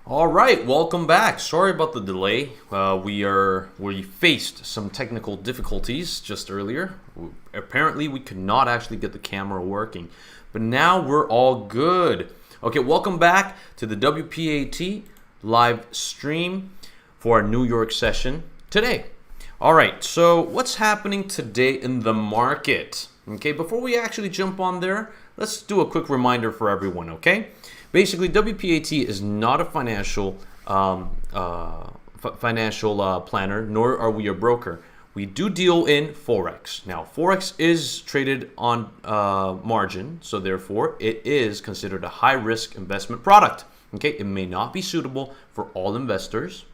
All right, welcome back. Sorry about the delay. We faced some technical difficulties just earlier. Apparently, we could not actually get the camera working, but now we're all good. Okay, welcome back to the WPAT live stream for our New York session today. All right, so what's happening today in the market? Okay, before we actually jump on there, let's do a quick reminder for everyone. Okay. Basically, WPAT is not a financial planner, nor are we a broker. We do deal in Forex. Now, Forex is traded on margin, so therefore it is considered a high-risk investment product. Okay, it may not be suitable for all investors.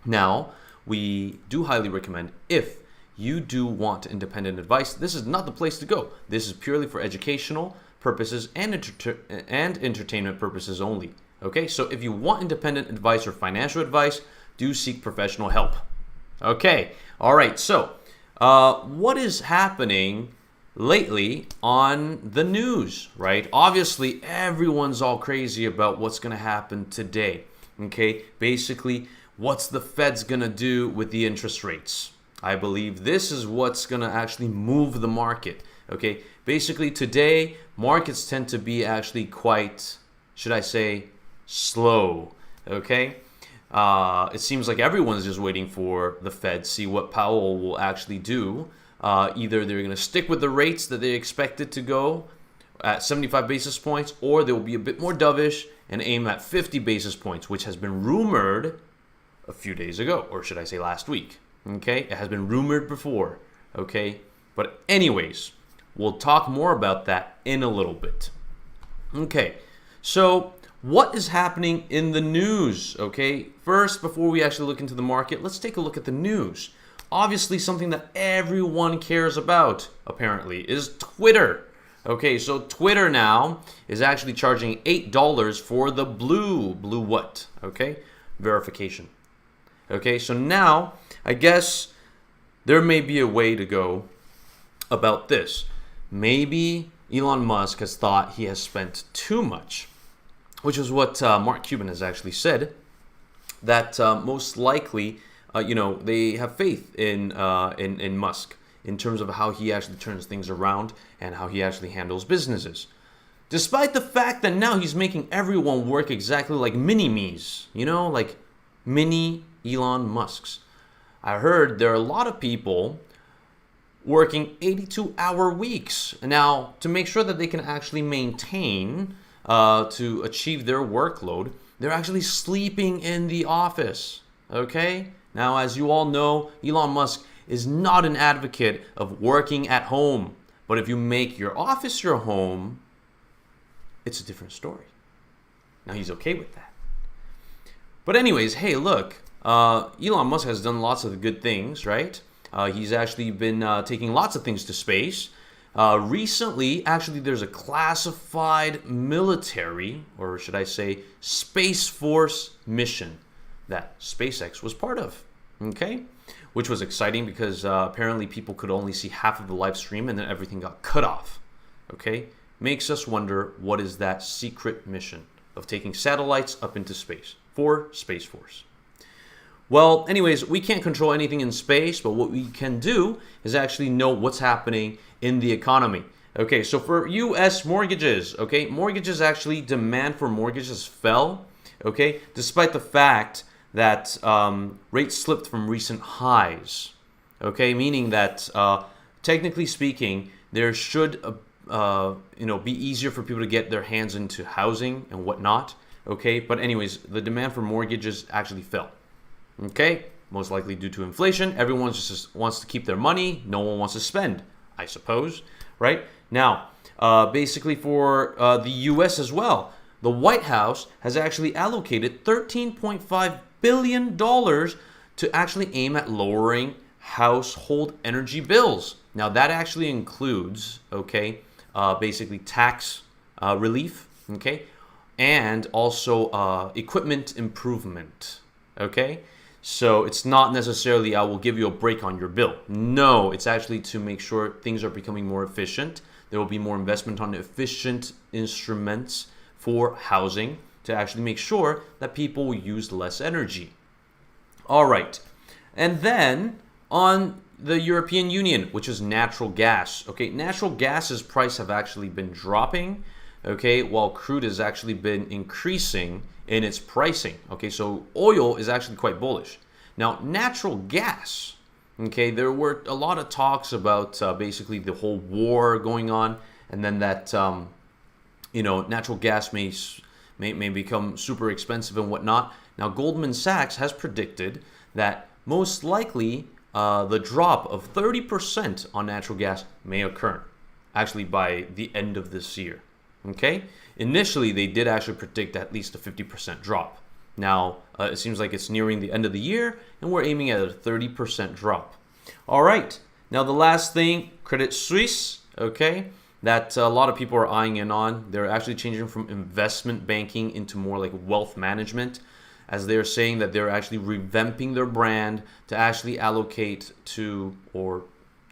Now, we do highly recommend if you do want independent advice, this is not the place to go. This is purely for educational purposes and entertainment purposes only. Okay, so if you want independent advice or financial advice, do seek professional help. Okay, all right, so what is happening lately on the news, right? Obviously, everyone's all crazy about what's going to happen today. Okay, basically, what's the Fed's going to do with the interest rates? I believe this is what's going to actually move the market. Okay, basically today, markets tend to be actually quite, should I say, slow. Okay, it seems like everyone's just waiting for the Fed, see what Powell will actually do. Either they're going to stick with the rates that they expected to go at 75 basis points, or they will be a bit more dovish and aim at 50 basis points, which has been rumored a few days ago, or should I say last week. Okay, it has been rumored before. Okay, but anyways, we'll talk more about that in a little bit. Okay, so what is happening in the news? Okay, first, before we actually look into the market, let's take a look at the news. Obviously, something that everyone cares about, apparently, is Twitter. Okay, so Twitter now is actually charging $8 for the blue what? Okay, verification. Okay, so now I guess there may be a way to go about this. Maybe Elon Musk has thought he has spent too much, which is what Mark Cuban has actually said, that most likely, they have faith in Musk in terms of how he actually turns things around and how he actually handles businesses. Despite the fact that now he's making everyone work exactly like mini-me's, like mini Elon Musks. I heard there are a lot of people working 82-hour weeks now to make sure that they can actually maintain to achieve their workload. They're actually sleeping in the office. Okay? Now, as you all know, Elon Musk is not an advocate of working at home. But if you make your office your home, it's a different story. Now, he's okay with that. But anyways, hey, look, Elon Musk has done lots of good things, right? He's actually been taking lots of things to space. Recently, actually, there's a classified military, or should I say, Space Force mission that SpaceX was part of, okay? Which was exciting because apparently people could only see half of the live stream and then everything got cut off, okay? Makes us wonder, what is that secret mission of taking satellites up into space for Space Force? Well, anyways, we can't control anything in space, but what we can do is actually know what's happening in the economy. Okay, so for U.S. mortgages, okay, demand for mortgages fell, okay, despite the fact that rates slipped from recent highs, okay, meaning that technically speaking, there should be easier for people to get their hands into housing and whatnot, okay, but anyways, the demand for mortgages actually fell. Okay, most likely due to inflation. Everyone just wants to keep their money. No one wants to spend, I suppose, right? Now, basically for the U.S. as well, the White House has actually allocated $13.5 billion to actually aim at lowering household energy bills. Now, that actually includes, okay, basically tax relief, okay, and also equipment improvement, okay? So it's not necessarily I will give you a break on your bill. No, it's actually to make sure things are becoming more efficient. There will be more investment on efficient instruments for housing. to actually make sure that people will use less energy. All right. And then on the European Union, which is natural gas. Okay, natural gas's price have actually been dropping, okay, while crude has actually been increasing in its pricing. Okay, so oil is actually quite bullish. Now, natural gas, okay, there were a lot of talks about basically the whole war going on, and then that natural gas may become super expensive and whatnot. Now, Goldman Sachs has predicted that most likely the drop of 30% on natural gas may occur, actually by the end of this year. Okay, initially they did actually predict at least a 50% drop. Now it seems like it's nearing the end of the year, and we're aiming at a 30% drop. All right, now the last thing, Credit Suisse. Okay, that a lot of people are eyeing in on. They're actually changing from investment banking into more like wealth management, as they're saying that they're actually revamping their brand to actually allocate to or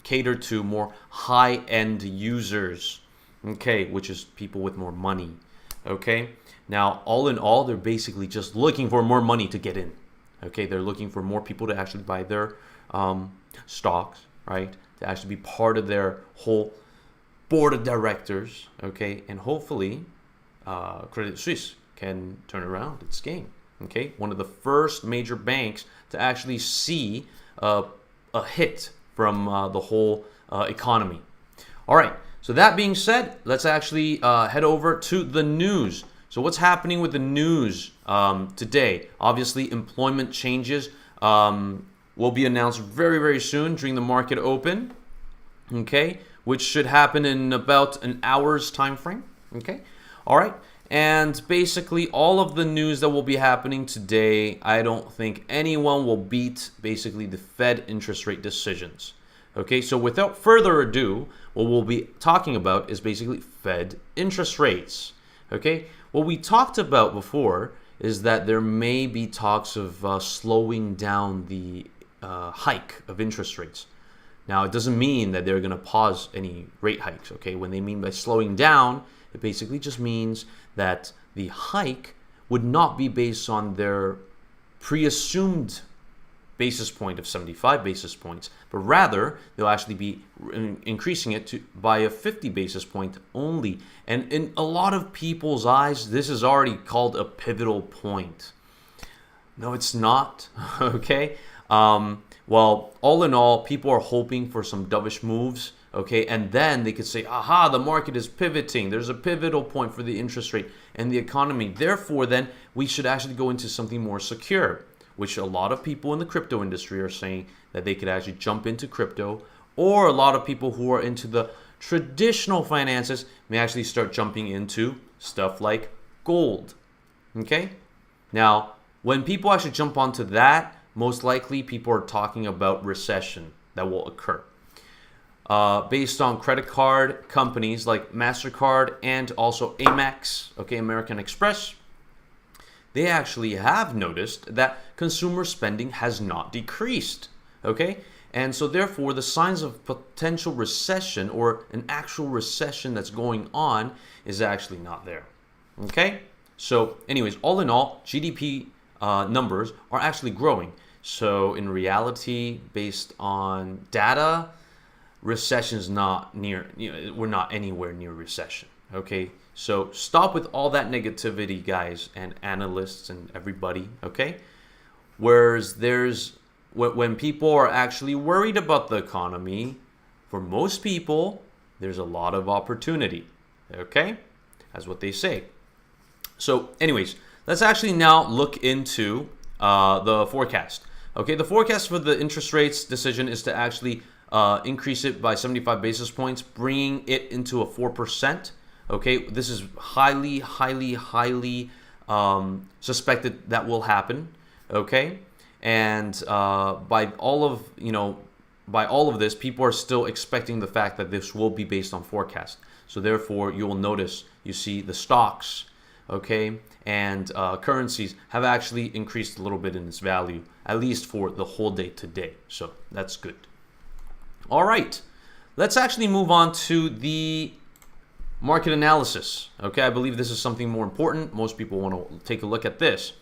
cater to more high-end users, okay, which is people with more money, okay? Now, all in all, they're basically just looking for more money to get in, okay? They're looking for more people to actually buy their stocks, right? To actually be part of their whole board of directors, okay? And hopefully, Credit Suisse can turn around its game. Okay, one of the first major banks to actually see a hit from the whole economy. All right, so that being said, let's actually head over to the news. So what's happening with the news today? Obviously, employment changes will be announced very, very soon during the market open, okay, which should happen in about an hour's time frame, okay? All right. And basically all of the news that will be happening today, I don't think anyone will beat basically the Fed interest rate decisions. Okay, so without further ado, what we'll be talking about is basically Fed interest rates. Okay, what we talked about before is that there may be talks of slowing down the hike of interest rates. Now, it doesn't mean that they're going to pause any rate hikes. Okay, when they mean by slowing down, it basically just means that the hike would not be based on their pre-assumed basis point of 75 basis points, but rather they'll actually be increasing it by a 50 basis point only. And in a lot of people's eyes, this is already called a pivotal point. No, it's not. Okay. Well, all in all, people are hoping for some dovish moves. Okay, and then they could say, aha, the market is pivoting. There's a pivotal point for the interest rate and the economy. Therefore, then we should actually go into something more secure, which a lot of people in the crypto industry are saying that they could actually jump into crypto, or a lot of people who are into the traditional finances may actually start jumping into stuff like gold. Okay, now when people actually jump onto that, most likely people are talking about recession that will occur. Based on credit card companies like MasterCard and also Amex, okay, American Express, they actually have noticed that consumer spending has not decreased, okay? And so therefore, the signs of potential recession or an actual recession that's going on is actually not there, okay? So anyways, all in all, GDP numbers are actually growing. So in reality, based on data, recession is not near, we're not anywhere near recession, okay? So stop with all that negativity, guys, and analysts and everybody, okay? Whereas when people are actually worried about the economy, for most people, there's a lot of opportunity, okay? That's what they say. So anyways, let's actually now look into the forecast. Okay, the forecast for the interest rates decision is to actually increase it by 75 basis points, bringing it into a 4%. Okay, this is highly suspected that will happen. Okay, and by all of this, people are still expecting the fact that this will be based on forecast. So therefore, you will notice you see the stocks, okay, and currencies have actually increased a little bit in its value, at least for the whole day today. So that's good. All right, let's actually move on to the Market analysis. Okay, I believe this is something more important. Most people want to take a look at this.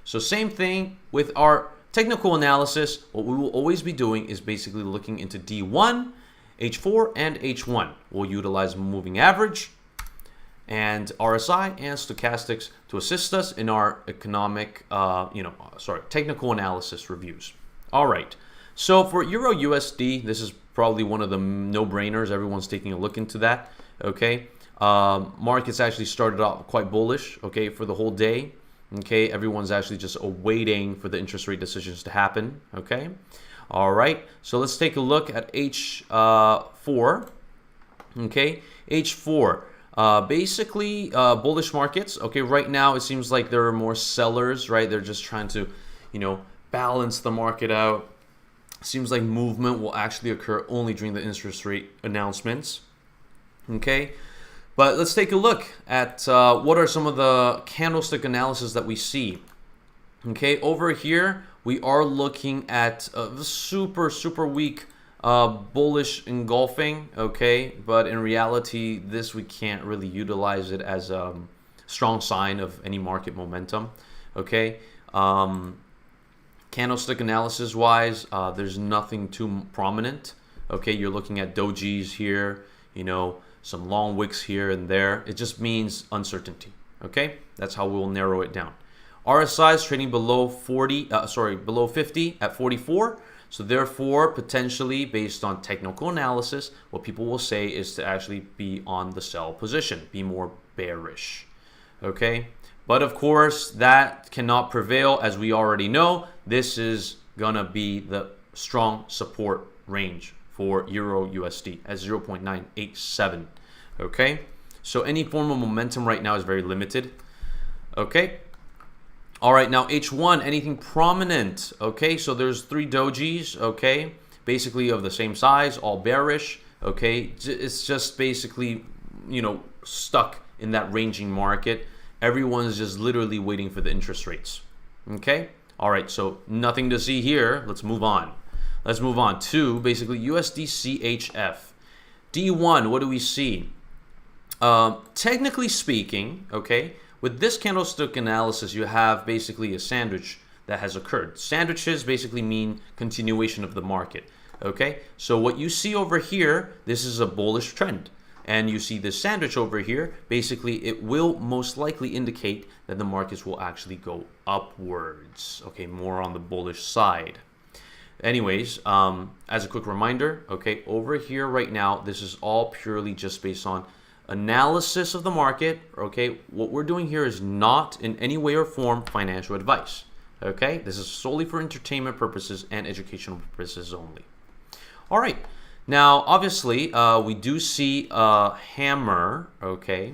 So same thing with our technical analysis. What we will always be doing is basically looking into D1, H4, and H1. We'll utilize moving average and RSI and stochastics to assist us in our technical analysis reviews. All right. So for Euro USD, this is probably one of the no-brainers. Everyone's taking a look into that. Okay. Markets actually started out quite bullish. Okay, for the whole day. Okay, everyone's actually just waiting for the interest rate decisions to happen. Okay. All right. So let's take a look at H4. Okay, H4. Basically, bullish markets. Okay, right now it seems like there are more sellers, right? They're just trying to, balance the market out. Seems like movement will actually occur only during the interest rate announcements. Okay, but let's take a look at what are some of the candlestick analysis that we see. Okay, over here we are looking at the super weak bullish engulfing. Okay, but in reality, this we can't really utilize it as a strong sign of any market momentum. Okay, candlestick analysis wise, there's nothing too prominent. Okay, you're looking at dojis here, some long wicks here and there. It just means uncertainty. Okay, that's how we'll narrow it down. RSI is trading below 50 at 44. So therefore, potentially based on technical analysis, what people will say is to actually be on the sell position, be more bearish. Okay, but of course that cannot prevail, as we already know. This is gonna be the strong support range for Euro USD at 0.987. Okay, so any form of momentum right now is very limited. Okay, all right, now H1, anything prominent? Okay, so there's 3 dojis, okay, basically of the same size, all bearish. Okay, it's just basically, stuck in that ranging market. Everyone's just literally waiting for the interest rates. Okay, all right, so nothing to see here. Let's move on. Let's move on to basically USD CHF. D1, what do we see? Technically speaking, okay, with this candlestick analysis, you have basically a sandwich that has occurred. Sandwiches basically mean continuation of the market. Okay, so what you see over here, this is a bullish trend. And you see this sandwich over here, basically it will most likely indicate that the markets will actually go upwards. Okay, more on the bullish side. Anyways, as a quick reminder, okay, over here right now, this is all purely just based on analysis of the market. Okay, what we're doing here is not in any way or form financial advice. Okay, this is solely for entertainment purposes and educational purposes only. All right, now obviously we do see a hammer, okay,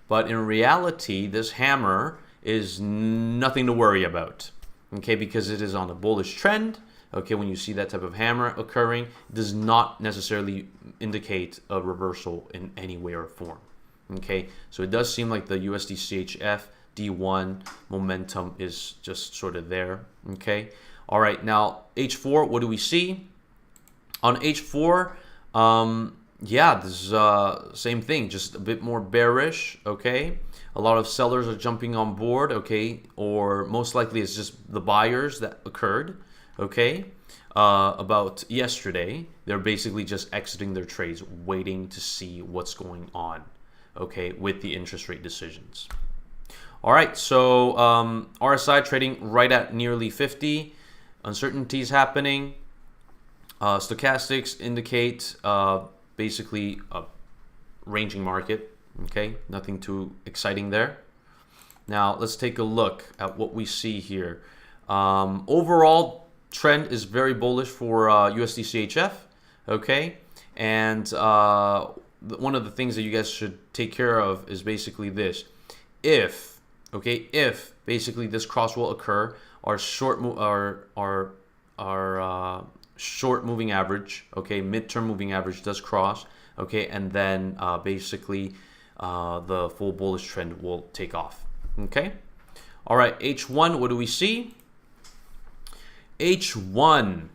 but in reality this hammer is nothing to worry about, okay, because it is on a bullish trend. Okay, when you see that type of hammer occurring, it does not necessarily indicate a reversal in any way or form. Okay, so it does seem like the USD CHF D1 momentum is just sort of there. Okay, all right, now H4, what do we see? On H4, yeah, this is same thing, just a bit more bearish. Okay, a lot of sellers are jumping on board. Okay, or most likely it's just the buyers that occurred. Okay, about yesterday, they're basically just exiting their trades, waiting to see what's going on, okay, with the interest rate decisions. All right, so RSI trading right at nearly 50, uncertainties happening. Stochastics indicate basically a ranging market, okay, nothing too exciting there. Now, let's take a look at what we see here. Overall, trend is very bullish for USD CHF, okay, and one of the things that you guys should take care of is basically this: if basically this cross will occur, our short moving average, okay, midterm moving average does cross, okay, and then basically the full bullish trend will take off. Okay, all right, H1, what do we see? H1,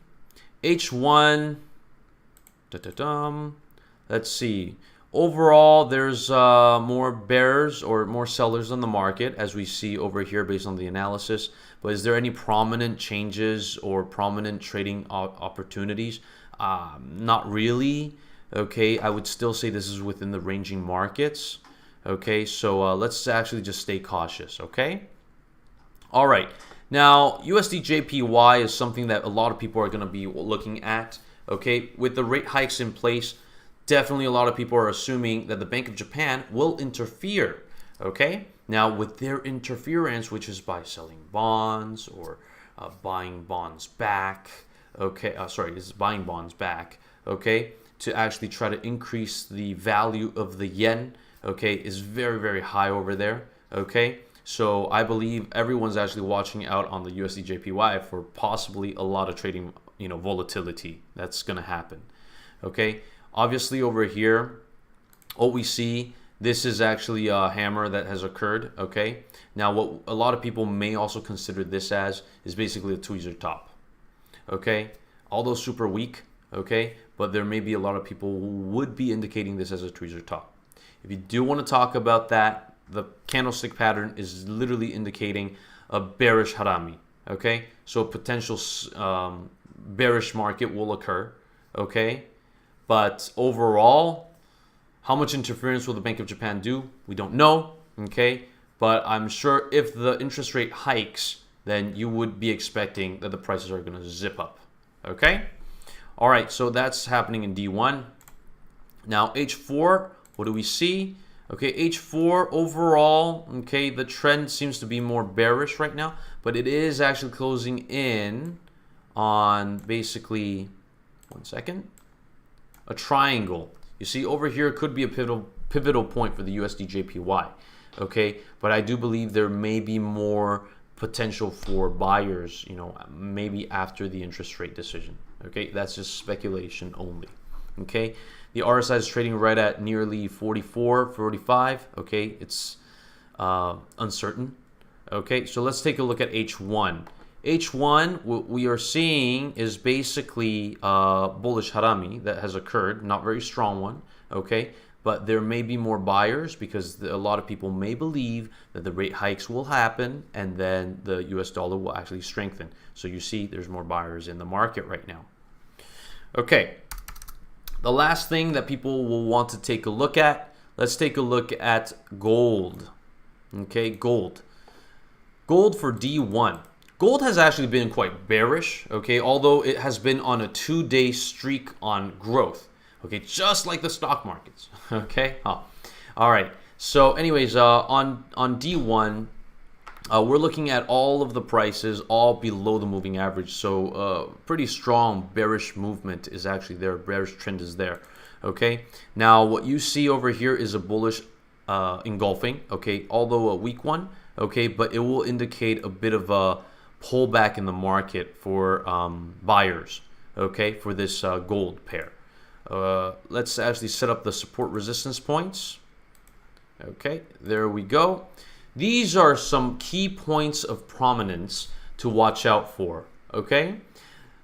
let's see. overall, there's more bears or more sellers on the market, as we see over here based on the analysis. But is there any prominent changes or prominent trading opportunities? Not really. Okay, I would still say this is within the ranging markets. Okay, so let's actually just stay cautious. Okay. All right. Now, USD/JPY is something that a lot of people are going to be looking at. Okay, with the rate hikes in place, definitely a lot of people are assuming that the Bank of Japan will interfere. Okay, now with their interference, which is by selling bonds or buying bonds back. Okay, sorry, this is buying bonds back. Okay, to actually try to increase the value of the yen. Okay, is very, very high over there. Okay. So I believe everyone's actually watching out on the USD/JPY for possibly a lot of trading, volatility that's going to happen. Okay, obviously over here, what we see, this is actually a hammer that has occurred. Okay, now what a lot of people may also consider this as is basically a tweezer top. Okay, although super weak. Okay, but there may be a lot of people who would be indicating this as a tweezer top. If you do want to talk about that, the candlestick pattern is literally indicating a bearish harami. Okay, so a potential bearish market will occur. Okay, but overall, how much interference will the Bank of Japan do? We don't know. Okay, but I'm sure if the interest rate hikes, then you would be expecting that the prices are going to zip up. Okay, all right, so that's happening in D1. Now H4, what do we see? Okay, H4 overall, okay, the trend seems to be more bearish right now, but it is actually closing in on basically, one second, a triangle. You see over here could be a pivotal point for the USD/JPY. Okay, but I do believe there may be more potential for buyers, maybe after the interest rate decision. Okay, that's just speculation only. Okay, the RSI is trading right at nearly 44, 45. Okay, it's uncertain. Okay, so let's take a look at H1. H1, what we are seeing is basically bullish harami that has occurred, not very strong one. Okay, but there may be more buyers because a lot of people may believe that the rate hikes will happen and then the US dollar will actually strengthen. So you see there's more buyers in the market right now. Okay. The last thing that people will want to take a look at, let's take a look at gold. Okay, gold. Gold for D1. Gold has actually been quite bearish, okay, although it has been on a 2-day streak on growth. Okay, just like the stock markets. Okay, all right. So anyways, on D1, we're looking at all of the prices all below the moving average. So pretty strong bearish movement is actually there. Bearish trend is there. Okay. Now what you see over here is a bullish engulfing. Okay. Although a weak one. Okay. But it will indicate a bit of a pullback in the market for buyers. Okay. For this gold pair. Let's actually set up the support resistance points. Okay. There we go. These are some key points of prominence to watch out for, okay?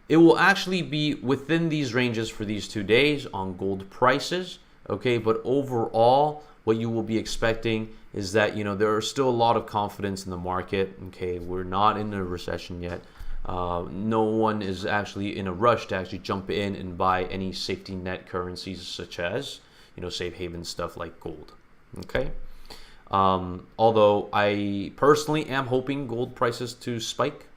It will actually be within these ranges for these 2 days on gold prices, okay? But overall, what you will be expecting is that, there are still a lot of confidence in the market, okay? We're not in a recession yet. No one is actually in a rush to actually jump in and buy any safety net currencies such as, safe haven stuff like gold, okay? Although I personally am hoping gold prices to spike,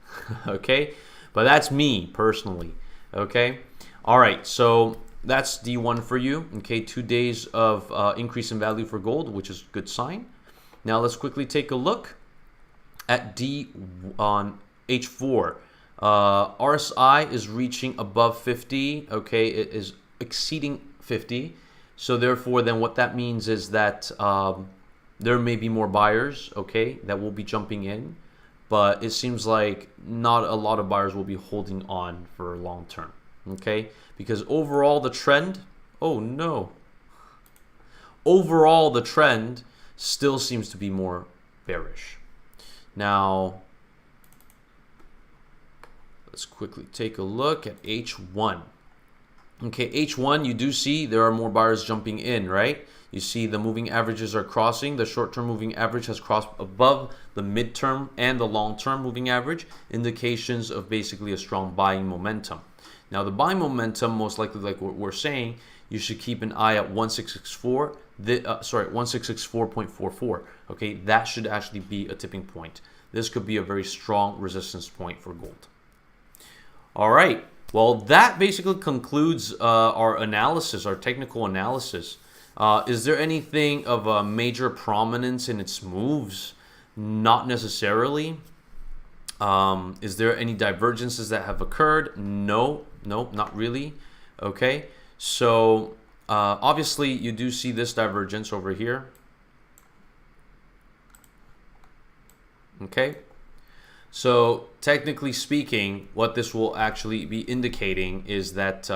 okay? But that's me personally, okay? All right, so that's D1 for you, okay? 2 days of increase in value for gold, which is a good sign. Now let's quickly take a look at D on H4. RSI is reaching above 50, okay? It is exceeding 50. So therefore, then what that means is that there may be more buyers, okay, that will be jumping in, but it seems like not a lot of buyers will be holding on for long term, okay? Because overall the trend, oh no, overall the trend still seems to be more bearish. Now, let's quickly take a look at H1. Okay, H1, you do see there are more buyers jumping in, right? You see the moving averages are crossing. The short-term moving average has crossed above the mid-term and the long-term moving average, indications of basically a strong buying momentum. Now, the buying momentum, most likely, like what we're saying, you should keep an eye at 1664, 1664.44. Okay, that should actually be a tipping point. This could be a very strong resistance point for gold. All right. Well, that basically concludes our analysis, our technical analysis. Is there anything of a major prominence in its moves? Not necessarily. Is there any divergences that have occurred? No, not really. Okay, so obviously you do see this divergence over here. Okay. So technically speaking, what this will actually be indicating is that,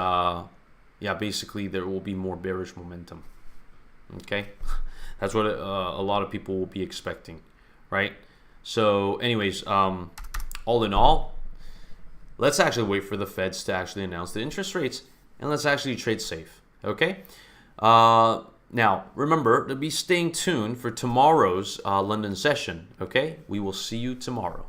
yeah, basically there will be more bearish momentum. Okay, that's what a lot of people will be expecting, right? So anyways, all in all, let's actually wait for the Feds to actually announce the interest rates, and let's actually trade safe, okay? Now, remember to be staying tuned for tomorrow's London session, okay? We will see you tomorrow.